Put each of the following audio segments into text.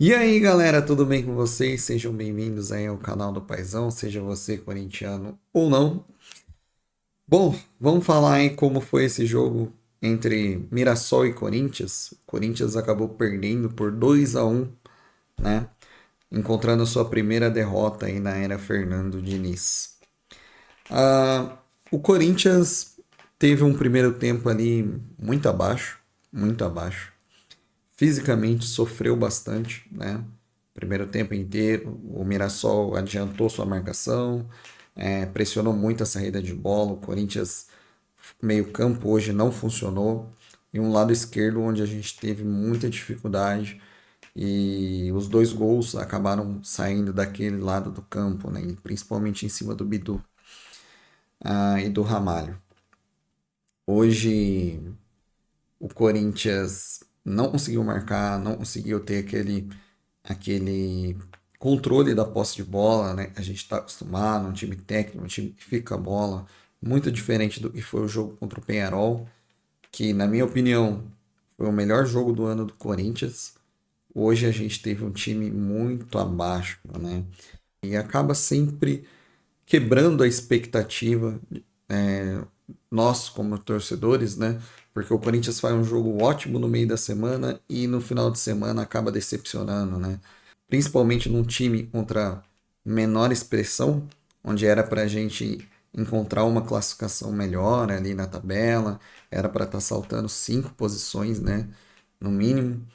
E aí, galera, tudo bem com vocês? Sejam bem-vindos aí ao canal do Paizão, seja você corintiano ou não. Bom, vamos falar aí como foi esse jogo entre Mirassol e Corinthians. O Corinthians acabou perdendo por 2-1, né? Encontrando sua primeira derrota aí na era Fernando Diniz. Ah, o Corinthians teve um primeiro tempo ali muito abaixo, muito abaixo. Fisicamente sofreu bastante, né? Primeiro tempo inteiro, o Mirassol adiantou sua marcação, pressionou muito a saída de bola. O Corinthians, meio-campo hoje não funcionou. E um lado esquerdo, onde a gente teve muita dificuldade, e os dois gols acabaram saindo daquele lado do campo, né? E principalmente em cima do Bidu e do Ramalho. Hoje o Corinthians não conseguiu marcar, não conseguiu ter aquele controle da posse de bola, né? A gente está acostumado, um time técnico, um time que fica a bola, muito diferente do que foi o jogo contra o Penharol, que na minha opinião foi o melhor jogo do ano do Corinthians. Hoje a gente teve um time muito abaixo, né? E acaba sempre quebrando a expectativa, é, nós como torcedores, né? Porque o Corinthians faz um jogo ótimo no meio da semana e no final de semana acaba decepcionando, né? Principalmente num time contra menor expressão, onde era para a gente encontrar uma classificação melhor ali na tabela, era para estar saltando 5 posições, né? No mínimo.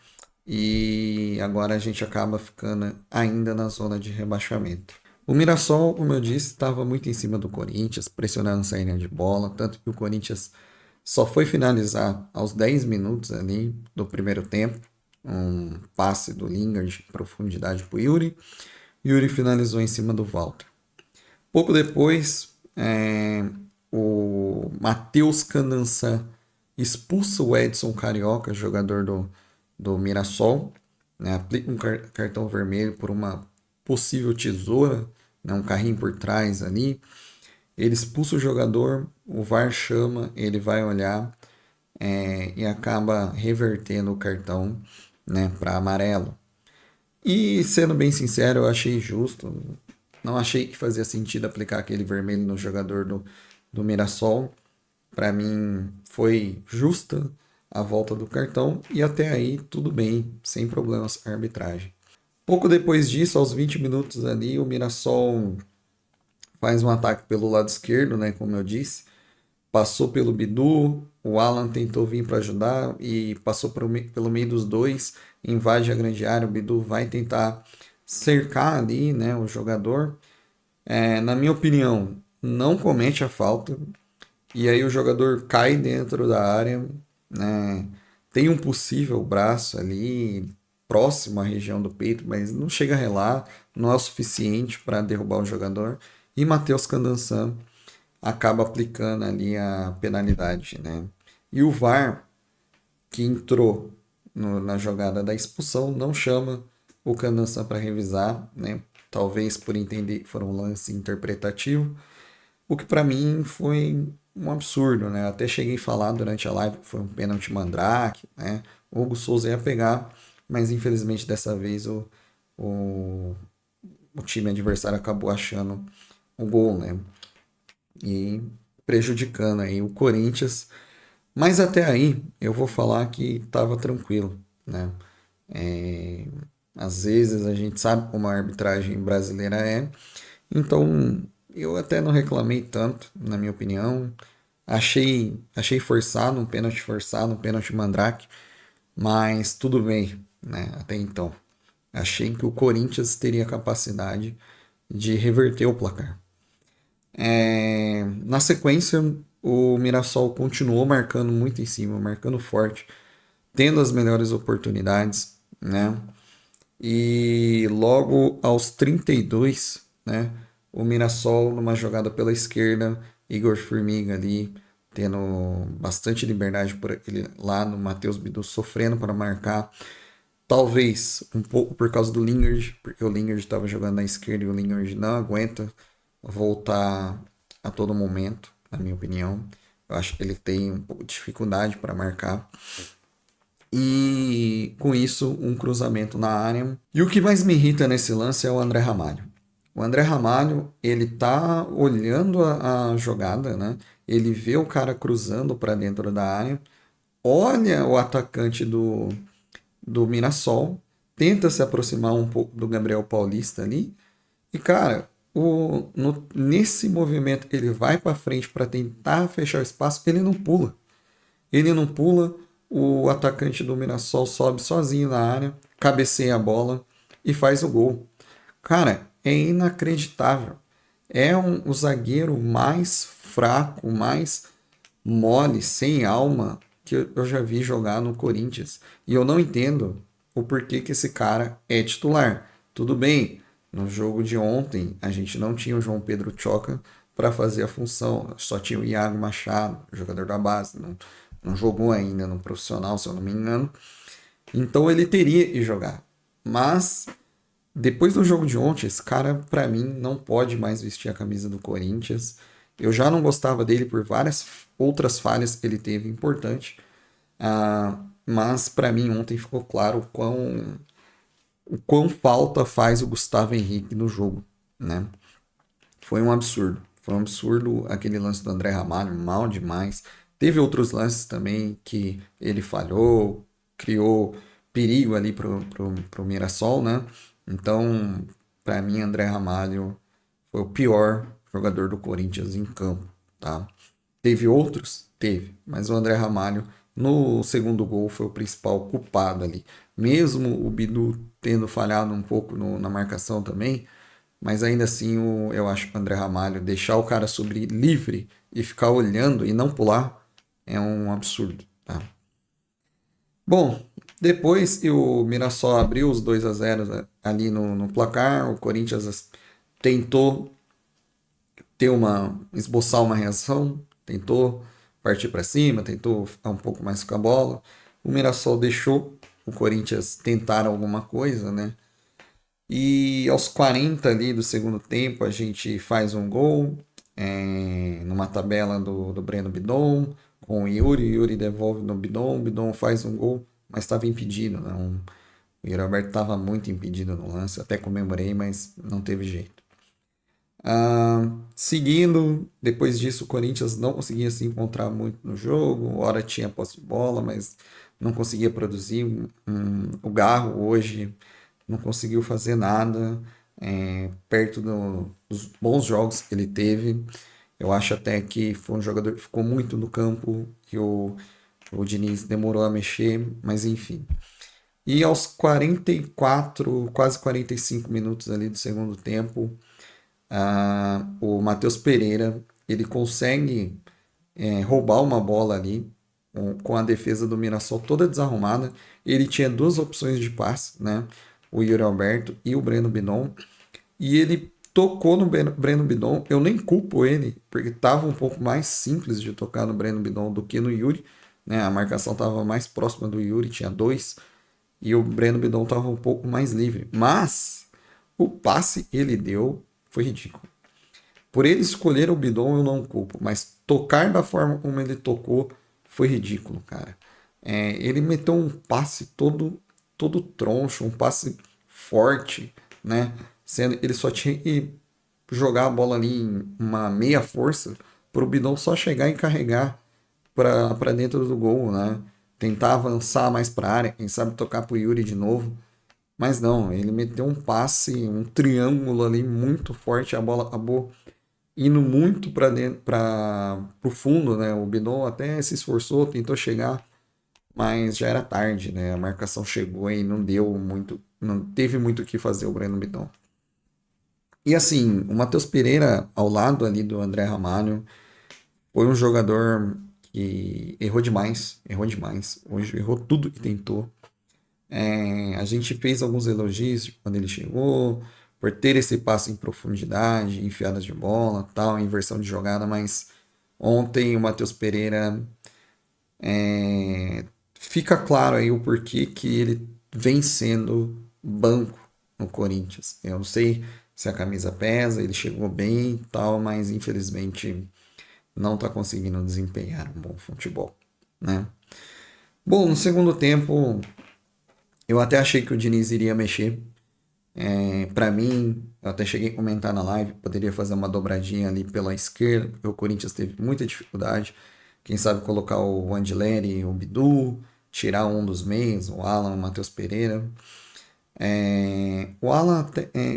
E agora a gente acaba ficando ainda na zona de rebaixamento. O Mirassol, como eu disse, estava muito em cima do Corinthians, pressionando a saída de bola, tanto que o Corinthians só foi finalizar aos 10 minutos ali do primeiro tempo, um passe do Lingard de profundidade para o Yuri. Yuri finalizou em cima do Walter. Pouco depois, o Matheus Candançan expulsa o Edson Carioca, jogador do Mirassol, né? Aplica um cartão vermelho por uma possível tesoura, né? Um carrinho por trás ali. Ele expulsa o jogador, o VAR chama, ele vai olhar, e acaba revertendo o cartão, né, para amarelo. E sendo bem sincero, eu achei justo. Não achei que fazia sentido aplicar aquele vermelho no jogador do Mirassol. Para mim foi justa a volta do cartão e até aí tudo bem, sem problemas a arbitragem. Pouco depois disso, aos 20 minutos ali, o Mirassol faz um ataque pelo lado esquerdo, né, como eu disse. Passou pelo Bidu, o Alan tentou vir para ajudar e passou pelo meio dos dois, invade a grande área. O Bidu vai tentar cercar ali, né, o jogador. Na minha opinião, não comete a falta. E aí o jogador cai dentro da área, né? Tem um possível braço ali próximo à região do peito, mas não chega a relar, não é o suficiente para derrubar o jogador. E Matheus Candançan acaba aplicando ali a penalidade, né? E o VAR, que entrou na jogada da expulsão, não chama o Candançan para revisar, né? Talvez por entender que foi um lance interpretativo, o que para mim foi um absurdo, né? Até cheguei a falar durante a live que foi um pênalti mandrake, né? O Hugo Souza ia pegar, mas infelizmente dessa vez o, o time adversário acabou achando o gol, né? E prejudicando aí o Corinthians. Mas até aí eu vou falar que estava tranquilo, né? É, Às vezes a gente sabe como a arbitragem brasileira é, então eu até não reclamei tanto, na minha opinião. Achei forçado, um pênalti forçado, um pênalti mandrake, mas tudo bem, né? Até então. Achei que o Corinthians teria capacidade de reverter o placar. Na sequência, o Mirassol continuou marcando muito em cima, marcando forte, tendo as melhores oportunidades, né? E logo aos 32, né, o Mirassol numa jogada pela esquerda, Igor Formiga ali tendo bastante liberdade por aquele lado, Matheus Bidu sofrendo para marcar, talvez um pouco por causa do Lingard, porque o Lingard estava jogando na esquerda e o Lingard não aguenta voltar a todo momento, na minha opinião. Eu acho que ele tem um pouco de dificuldade para marcar. e com isso um cruzamento na área. E o que mais me irrita nesse lance é o André Ramalho. O André Ramalho, ele tá olhando a jogada, né? Ele vê o cara cruzando para dentro da área, olha o atacante do Mirassol, tenta se aproximar um pouco do Gabriel Paulista ali, e cara, nesse movimento ele vai para frente para tentar fechar o espaço, ele não pula. Ele não pula, o atacante do Mirassol sobe sozinho na área, cabeceia a bola e faz o gol. Cara, é inacreditável. É o zagueiro mais fraco, mais mole, sem alma que eu já vi jogar no Corinthians. E eu não entendo o porquê que esse cara é titular. Tudo bem, no jogo de ontem a gente não tinha o João Pedro Choca para fazer a função, só tinha o Iago Machado, jogador da base, não jogou ainda no profissional, se eu não me engano. Então ele teria que jogar. Mas depois do jogo de ontem, esse cara, pra mim, não pode mais vestir a camisa do Corinthians. Eu já não gostava dele por várias outras falhas que ele teve importante. Mas pra mim ontem ficou claro o quão falta faz o Gustavo Henrique no jogo, né? Foi um absurdo. Foi um absurdo aquele lance do André Ramalho, mal demais. Teve outros lances também que ele falhou, criou perigo ali pro Mirassol, né? Então, para mim, André Ramalho foi o pior jogador do Corinthians em campo, tá? Teve outros? Teve, mas o André Ramalho no segundo gol foi o principal culpado ali. Mesmo o Bidu tendo falhado um pouco na marcação também, mas ainda assim eu acho que o André Ramalho deixar o cara subir livre e ficar olhando e não pular é um absurdo, tá? Bom, depois que o Mirassol abriu os 2-0 ali no placar, o Corinthians tentou esboçar uma reação, tentou partir para cima, tentou ficar um pouco mais com a bola. O Mirassol deixou o Corinthians tentar alguma coisa, né? E aos 40 ali do segundo tempo a gente faz um gol numa tabela do Breno Bidon com o Yuri devolve no Bidon, o Bidon faz um gol, mas estava impedido, né? O Yuri Alberto estava muito impedido no lance, até comemorei, mas não teve jeito. Seguindo, depois disso o Corinthians não conseguia se encontrar muito no jogo, hora tinha posse de bola, mas não conseguia produzir. O Garro hoje não conseguiu fazer nada perto dos bons jogos que ele teve. Eu acho até que foi um jogador que ficou muito no campo, que o Diniz demorou a mexer, mas enfim. E aos 44, quase 45 minutos ali do segundo tempo, o Matheus Pereira ele consegue roubar uma bola ali com a defesa do Mirassol toda desarrumada. Ele tinha duas opções de passe, né? O Yuri Alberto e o Breno Bidon. E ele tocou no Breno Bidon. Eu nem culpo ele, porque estava um pouco mais simples de tocar no Breno Bidon do que no Yuri. Né? A marcação estava mais próxima do Yuri, tinha dois. E o Breno Bidon estava um pouco mais livre. Mas o passe que ele deu foi ridículo. Por ele escolher o Bidon, eu não culpo, mas tocar da forma como ele tocou foi ridículo, cara. Ele meteu um passe todo troncho, um passe forte, né? Sendo ele só tinha que jogar a bola ali em uma meia força para o Bidon só chegar e carregar para dentro do gol, né? Tentar avançar mais para a área, quem sabe tocar para o Yuri de novo. Mas não, ele meteu um passe, um triângulo ali muito forte, a bola acabou indo muito para dentro, para o fundo, né? O Bidon até se esforçou, tentou chegar, mas já era tarde, né? A marcação chegou e não deu muito, não teve muito o que fazer o Breno Bidon. E assim, o Matheus Pereira ao lado ali do André Ramalho foi um jogador que errou demais, errou demais. Hoje errou tudo que tentou. A gente fez alguns elogios quando ele chegou, por ter esse passe em profundidade, enfiadas de bola, tal, inversão de jogada, mas ontem o Matheus Pereira fica claro aí o porquê que ele vem sendo banco no Corinthians. Eu não sei se a camisa pesa, ele chegou bem e tal, mas infelizmente não está conseguindo desempenhar um bom futebol, né? Bom, no segundo tempo, eu até achei que o Diniz iria mexer. Para mim, eu até cheguei a comentar na live, poderia fazer uma dobradinha ali pela esquerda, porque o Corinthians teve muita dificuldade. Quem sabe colocar o Andileri, o Bidu, tirar um dos meios, o Alan, o Matheus Pereira. O Alan,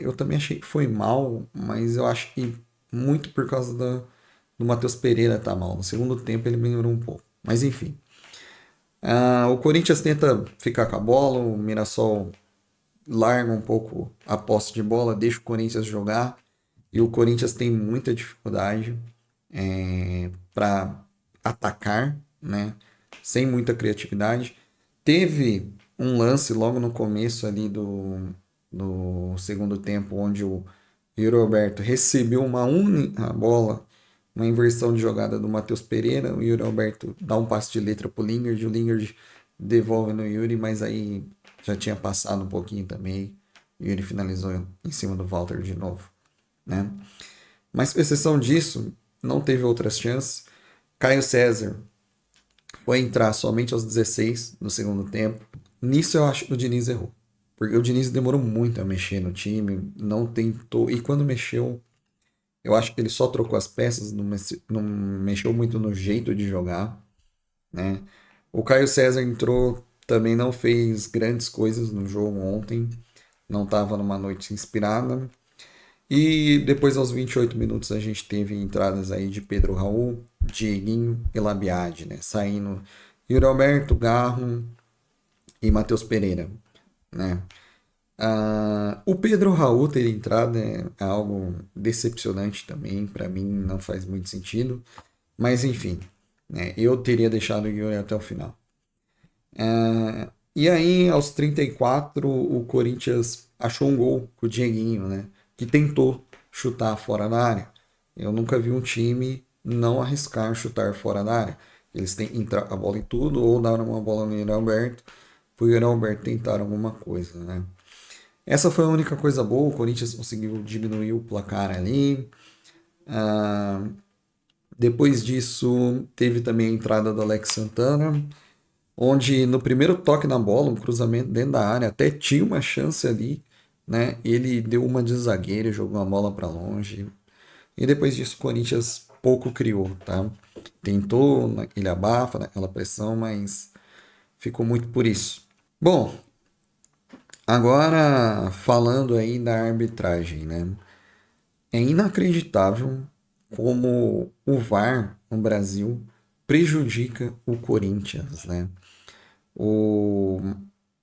eu também achei que foi mal, mas eu acho que muito por causa do Matheus Pereira tá mal. No segundo tempo ele melhorou um pouco. Mas enfim. O Corinthians tenta ficar com a bola, o Mirassol larga um pouco a posse de bola, deixa o Corinthians jogar. E o Corinthians tem muita dificuldade para atacar, né? Sem muita criatividade. Teve um lance logo no começo ali do segundo tempo, onde o Yuri Alberto recebeu uma única bola, uma inversão de jogada do Matheus Pereira. O Yuri Alberto dá um passe de letra pro Lingard, o Lingard devolve no Yuri, mas aí já tinha passado um pouquinho também. O Yuri finalizou em cima do Walter de novo, né? Mas com exceção disso, não teve outras chances. Caio César foi entrar somente aos 16 no segundo tempo. Nisso eu acho que o Diniz errou. Porque o Diniz demorou muito a mexer no time, não tentou. E quando mexeu, eu acho que ele só trocou as peças, não mexeu muito no jeito de jogar, né? O Caio César entrou, também não fez grandes coisas no jogo ontem, não estava numa noite inspirada. E depois, aos 28 minutos, a gente teve entradas aí de Pedro Raul, Dieguinho e Labiade, né? Saindo Yuri Alberto, Garro e Matheus Pereira, né? O Pedro Raul ter entrado é algo decepcionante também, para mim não faz muito sentido, mas enfim, né? Eu teria deixado o Yuri até o final. E aí, aos 34, o Corinthians achou um gol com o Dieguinho, né? Que tentou chutar fora da área. Eu nunca vi um time não arriscar chutar fora da área. Eles têm entrar a bola em tudo ou dar uma bola no Yuri Alberto pro Yuri Alberto tentar alguma coisa, né? Essa foi a única coisa boa. O Corinthians conseguiu diminuir o placar ali. Ah, Depois disso, teve também a entrada do Alex Santana, onde no primeiro toque na bola, um cruzamento dentro da área, até tinha uma chance ali, né? Ele deu uma de zagueiro, e jogou a bola para longe. E depois disso, o Corinthians pouco criou, tá? Tentou, ele abafa naquela pressão, mas ficou muito por isso. Bom, agora falando aí da arbitragem, né? É inacreditável como o VAR no Brasil prejudica o Corinthians, né? O,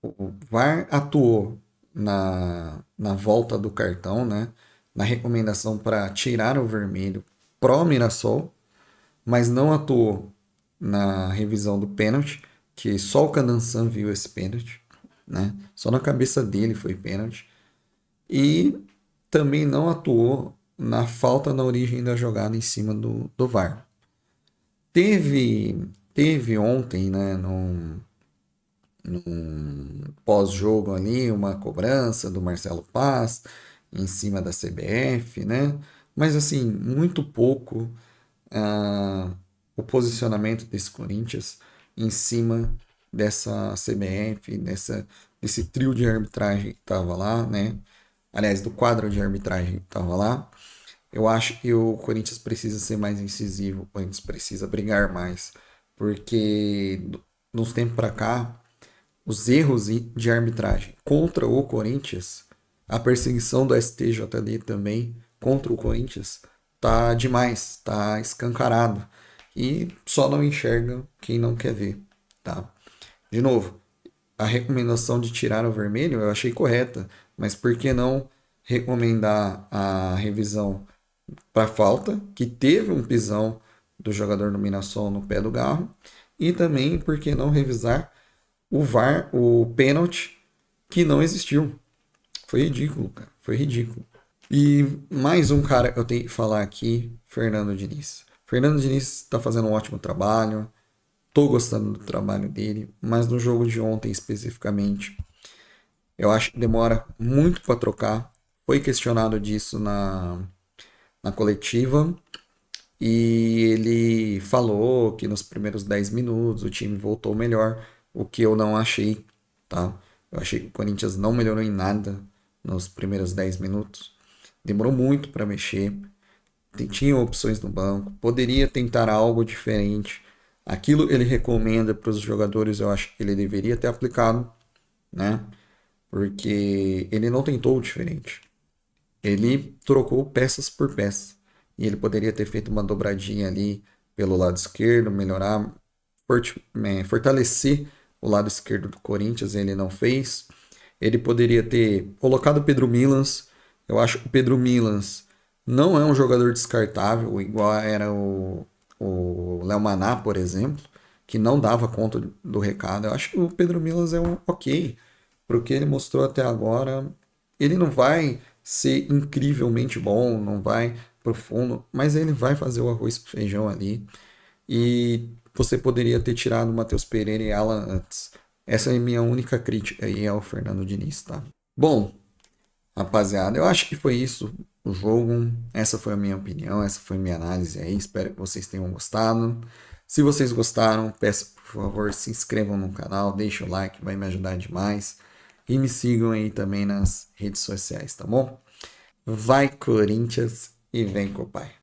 o VAR atuou na volta do cartão, né? Na recomendação para tirar o vermelho pro Mirassol, mas não atuou na revisão do pênalti, que só o Canansan viu esse pênalti, né? Só na cabeça dele foi pênalti. E também não atuou na falta na origem da jogada em cima do VAR. Teve ontem, né, num pós-jogo ali, uma cobrança do Marcelo Paz em cima da CBF, né? Mas assim, muito pouco ah, o posicionamento desse Corinthians em cima dessa CBF, desse trio de arbitragem que estava lá, né? Aliás, do quadro de arbitragem que estava lá. Eu acho que o Corinthians precisa ser mais incisivo, o Corinthians precisa brigar mais, porque nos tempos para cá os erros de arbitragem contra o Corinthians, a perseguição do STJD também contra o Corinthians, tá demais, tá escancarado. E só não enxerga quem não quer ver, tá? De novo, a recomendação de tirar o vermelho eu achei correta, mas por que não recomendar a revisão para falta, que teve um pisão do jogador do Mirassol no pé do Garro, e também por que não revisar o VAR, o pênalti, que não existiu. Foi ridículo, cara. Foi ridículo. E mais um cara que eu tenho que falar aqui, Fernando Diniz. Fernando Diniz está fazendo um ótimo trabalho. Tô gostando do trabalho dele, mas no jogo de ontem especificamente, eu acho que demora muito para trocar. Foi questionado disso na coletiva e ele falou que nos primeiros 10 minutos o time voltou melhor, o que eu não achei, tá? Eu achei que o Corinthians não melhorou em nada nos primeiros 10 minutos. Demorou muito para mexer. Tinha opções no banco. Poderia tentar algo diferente. Aquilo ele recomenda para os jogadores, eu acho que ele deveria ter aplicado, né? Porque ele não tentou o diferente. Ele trocou peças por peça. E ele poderia ter feito uma dobradinha ali pelo lado esquerdo, melhorar, fortalecer o lado esquerdo do Corinthians, ele não fez. Ele poderia ter colocado o Pedro Milans. Eu acho que o Pedro Milans não é um jogador descartável, igual era o Léo Maná, por exemplo, que não dava conta do recado. Eu acho que o Pedro Milans é um ok. Para o que ele mostrou até agora, ele não vai ser incrivelmente bom, não vai profundo, mas ele vai fazer o arroz com feijão ali. E você poderia ter tirado o Matheus Pereira e Alan antes. Essa é a minha única crítica aí ao Fernando Diniz, tá? Bom, rapaziada, eu acho que foi isso o jogo. Essa foi a minha opinião, essa foi a minha análise aí. Espero que vocês tenham gostado. Se vocês gostaram, peço por favor, se inscrevam no canal, deixem o like, vai me ajudar demais. E me sigam aí também nas redes sociais, tá bom? Vai Corinthians e vem com o pai.